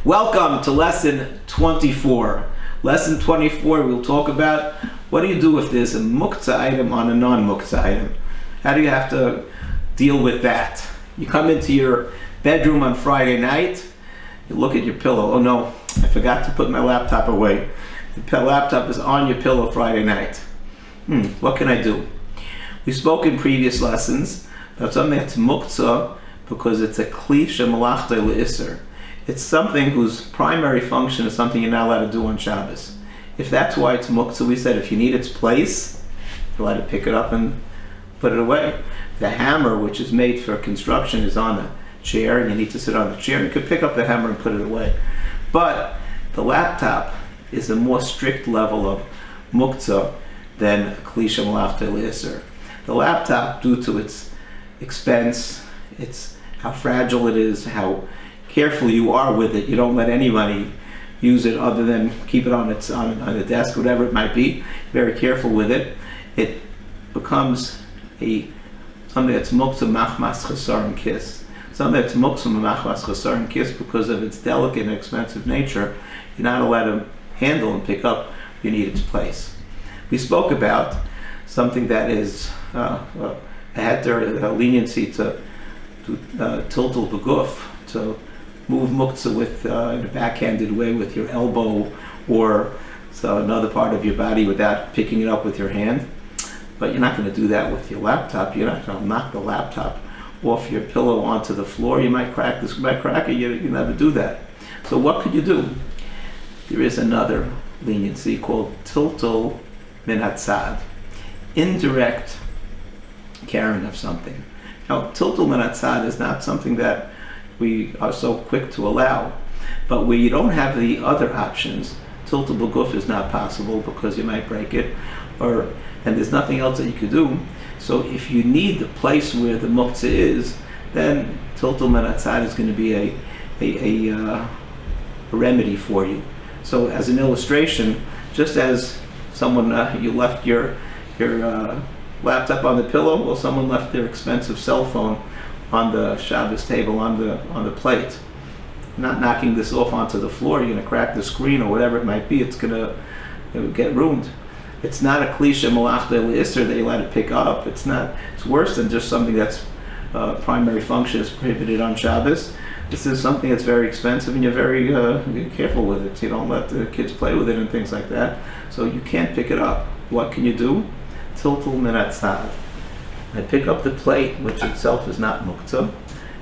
Welcome to lesson 24. Lesson 24, we'll talk about what do you do if there's a muktzah item on a non-muktzah item. How do you have to deal with that? You come into your bedroom on Friday night, you look at your pillow. Oh no, I forgot to put my laptop away. The laptop is on your pillow Friday night. What can I do? We spoke in previous lessons about something that's muktzah because it's a kli shemalachta le'isser. It's something whose primary function is something you're not allowed to do on Shabbos. If that's why it's muktzah, we said if you need its place, you're allowed to pick it up and put it away. The hammer, which is made for construction, is on a chair and you need to sit on the chair. You could pick up the hammer and put it away. But the laptop is a more strict level of muktzah than kli shemalachta le'isser. The laptop, due to its expense, it's how fragile it is, how careful you are with it. You don't let anybody use it other than keep it on the desk, whatever it might be. Very careful with it. It becomes something that's muktzah machmas chasar and kiss. Something that's muktzah machmas chasar and kiss because of its delicate and expensive nature. You're not allowed to handle and pick up. You need its place. We spoke about something that is a leniency to tiltul beguf, to move muktzah with in a backhanded way with your elbow or another part of your body without picking it up with your hand. But you're not going to do that with your laptop. You're not going to knock the laptop off your pillow onto the floor. You might crack this, you never do that. So what could you do? There is another leniency called tiltul min hatzad, indirect carrying of something. Now, tiltul min hatzad is not something that we are so quick to allow, but where you don't have the other options, tiltul beguf is not possible because you might break it, and there's nothing else that you could do. So if you need the place where the muktzah is, then tiltul min hatzad is going to be a remedy for you. So as an illustration, just as someone you left your laptop on the pillow, well, someone left their expensive cell phone on the Shabbos table, on the plate. Not knocking this off onto the floor, you're going to crack the screen or whatever it might be, it would get ruined. It's not a kli shemalachta le'isser that you're allowed to pick up. It's worse than just something that's primary function is prohibited on Shabbos. This is something that's very expensive and you're very careful with it. You don't let the kids play with it and things like that. So you can't pick it up. What can you do? Tiltul min hatzad. I pick up the plate, which itself is not muktzah,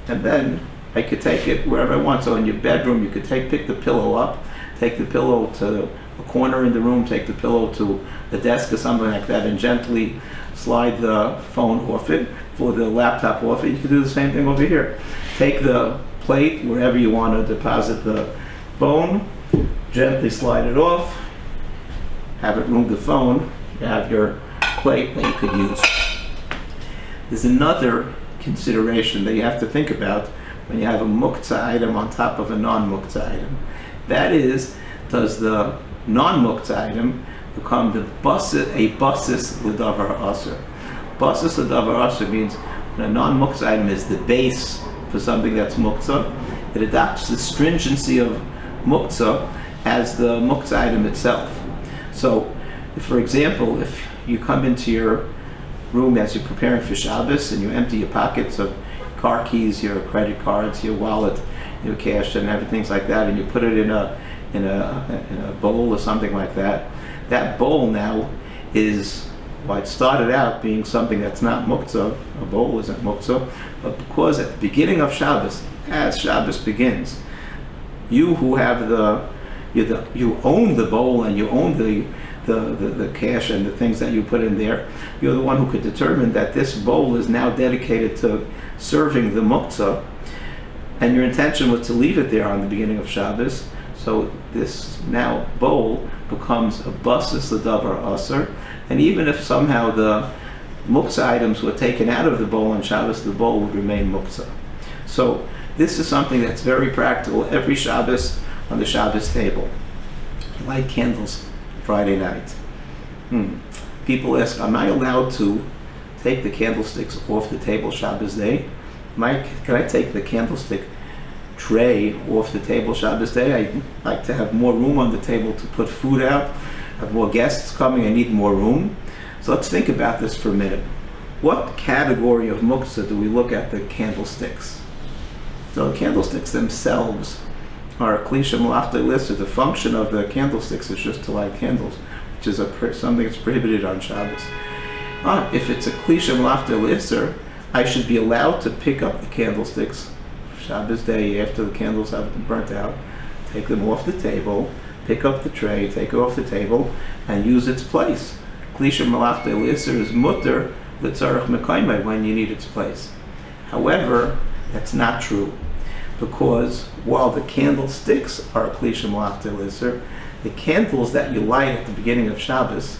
and then I could take it wherever I want. So in your bedroom, you could pick the pillow up, take the pillow to a corner in the room, take the pillow to the desk or something like that, and gently slide the phone off it, or the laptop off it. You could do the same thing over here. Take the plate wherever you want to deposit the phone, gently slide it off, have it move the phone, you have your plate that you could use. There's another consideration that you have to think about when you have a muktzah item on top of a non-muktzah item. That is, does the non-muktzah item become a basis l'davar aser? Basis l'davar aser means when a non-muktzah item is the base for something that's muktzah, it adopts the stringency of muktzah as the muktzah item itself. So, for example, if you come into your room as you're preparing for Shabbos and you empty your pockets of car keys, your credit cards, your wallet, your cash and everything like that, and you put it in a bowl or something like that, that bowl now is, well, it started out being something that's not muktzah. A bowl isn't muktzah, but because at the beginning of Shabbos, as Shabbos begins, you who have you own the bowl and you own the cash and the things that you put in there, you're the one who could determine that this bowl is now dedicated to serving the muktzah, and your intention was to leave it there on the beginning of Shabbos. So this now bowl becomes a basis l'davar aser, and even if somehow the muktzah items were taken out of the bowl on Shabbos, the bowl would remain muktzah. So this is something that's very practical every Shabbos on the Shabbos table. Light candles Friday night. People ask, am I allowed to take the candlesticks off the table Shabbos day? Can I take the candlestick tray off the table Shabbos day. I like to have more room on the table to put food out. I have more guests coming, I need more room. So let's think about this for a minute. What category of muktzah do we look at the candlesticks? So the candlesticks themselves are klisha malachta lisser. The function of the candlesticks is just to light candles, which is something that's prohibited on Shabbos. If it's a klisha malachta lisser, I should be allowed to pick up the candlesticks Shabbos day after the candles have been burnt out, take them off the table, pick up the tray, take it off the table, and use its place. Klisha malachta lisser is mutter l'tzarech mekayme when you need its place. However, that's not true, because while the candlesticks are klisha malachta lisser, the candles that you light at the beginning of Shabbos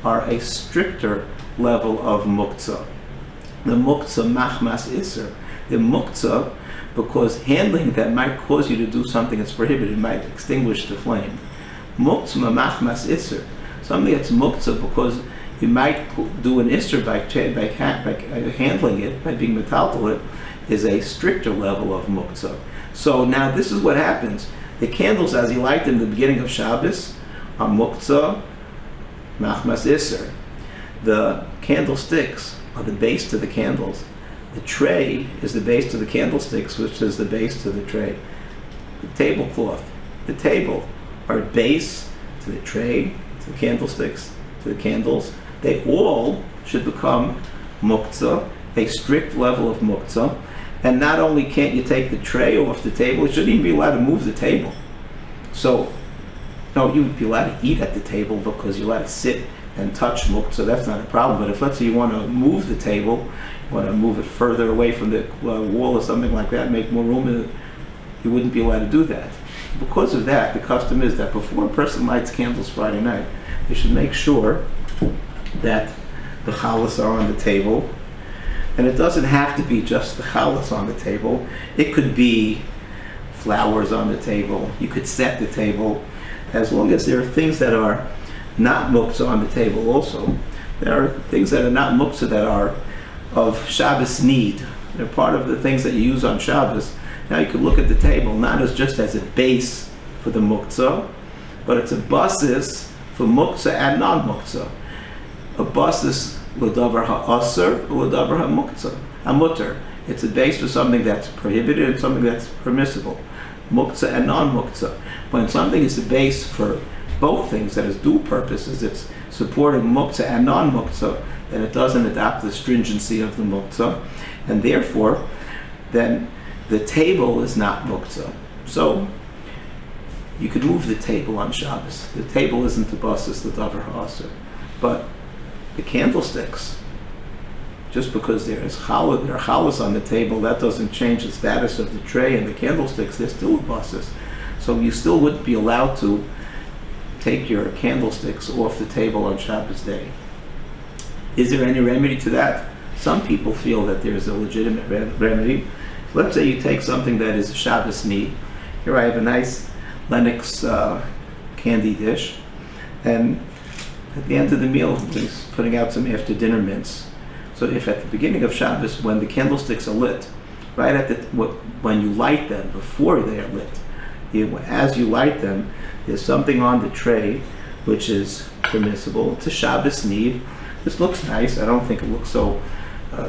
are a stricter level of muktzah. The muktzah machmas isser. The muktzah, because handling that might cause you to do something that's prohibited, might extinguish the flame. Muktzah machmas isser. Something that's muktzah because you might do an isser by handling it, by being metaltal it, is a stricter level of muktzah. So now this is what happens. The candles, as you light them at the beginning of Shabbos, are muktzah machmas isser. The candlesticks are the base to the candles. The tray is the base to the candlesticks, which is the base to the tray. The tablecloth, the table, are base to the tray, to the candlesticks, to the candles. They all should become muktzah, a strict level of muktzah. And not only can't you take the tray off the table, you shouldn't even be allowed to move the table. So, no, you would be allowed to eat at the table because you're allowed to sit and touch muktzah, that's not a problem. But if, let's say, you want to move the table, you want to move it further away from the wall or something like that, make more room in it, you wouldn't be allowed to do that. Because of that, the custom is that before a person lights candles Friday night, they should make sure that the challahs are on the table. And it doesn't have to be just the challahs on the table. It could be flowers on the table. You could set the table. As long as there are things that are not muktzah on the table also. There are things that are not muktzah that are of Shabbos need. They're part of the things that you use on Shabbos. Now you could look at the table not as just as a base for the muktzah, but it's a basis for muktzah and non-muktzah. A basis l'davar ha'aser, l'davar ha'muktzah, ha'mutter. It's a base for something that's prohibited and something that's permissible. Muktzah and non-muktzah. When something is the base for both things, that is dual purposes, it's supporting muktzah and non-muktzah, then it doesn't adopt the stringency of the muktzah, and therefore, then the table is not muktzah. So, you could move the table on Shabbos. The table isn't the basis, the davar ha'aser. But the candlesticks, just because there are challahs on the table, that doesn't change the status of the tray and the candlesticks. They're still a basis. So you still wouldn't be allowed to take your candlesticks off the table on Shabbos day. Is there any remedy to that? Some people feel that there's a legitimate remedy. Let's say you take something that is a Shabbos need. Here I have a nice Lennox candy dish, and at the end of the meal, he's putting out some after dinner mints. So if at the beginning of Shabbos, when the candlesticks are lit, right at when you light them, before they are lit, as you light them, there's something on the tray which is permissible. It's a Shabbos need. This looks nice. I don't think it looks so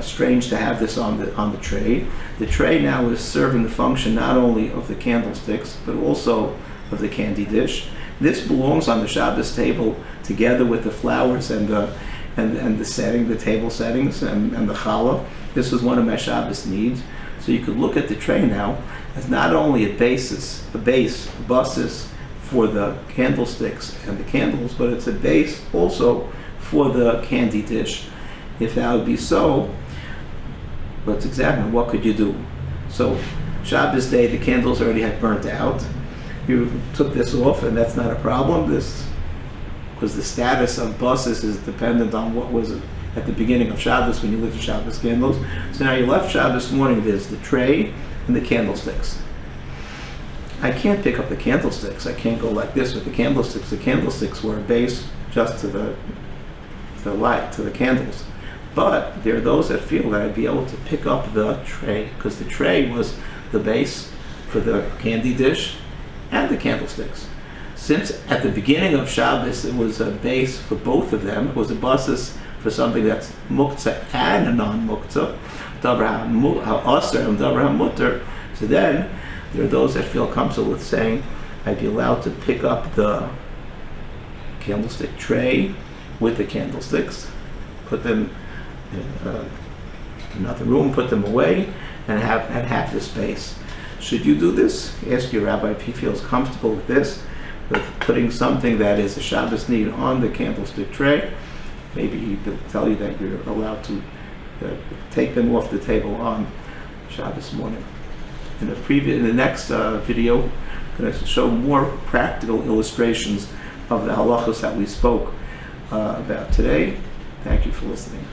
strange to have this on the tray. The tray now is serving the function not only of the candlesticks, but also of the candy dish. This belongs on the Shabbos table together with the flowers and the setting, the table settings, and the challah. This was one of my Shabbos needs. So you could look at the tray now as not only a basis for the candlesticks and the candles, but it's a base also for the candy dish. If that would be so, let's examine what could you do. So Shabbos day, the candles already had burnt out. You took this off, and that's not a problem. This, because the status of basis is dependent on what was at the beginning of Shabbos when you lit the Shabbos candles. So now you left Shabbos morning, there's the tray and the candlesticks. I can't pick up the candlesticks. I can't go like this with the candlesticks. The candlesticks were a base just to the light, to the candles. But there are those that feel that I'd be able to pick up the tray, because the tray was the base for the candy dish and the candlesticks. Since at the beginning of Shabbos it was a base for both of them, it was a basis for something that's muktzah and a non-muktzah, davar ha'aser and davar ha'mutter. So then there are those that feel comfortable with saying, I'd be allowed to pick up the candlestick tray with the candlesticks, put them in another room, put them away, and have the space. Should you do this? Ask your rabbi if he feels comfortable with this, with putting something that is a Shabbos need on the candlestick tray. Maybe he will tell you that you're allowed to take them off the table on Shabbos morning. In the next video, I'm going to show more practical illustrations of the halachos that we spoke about today. Thank you for listening.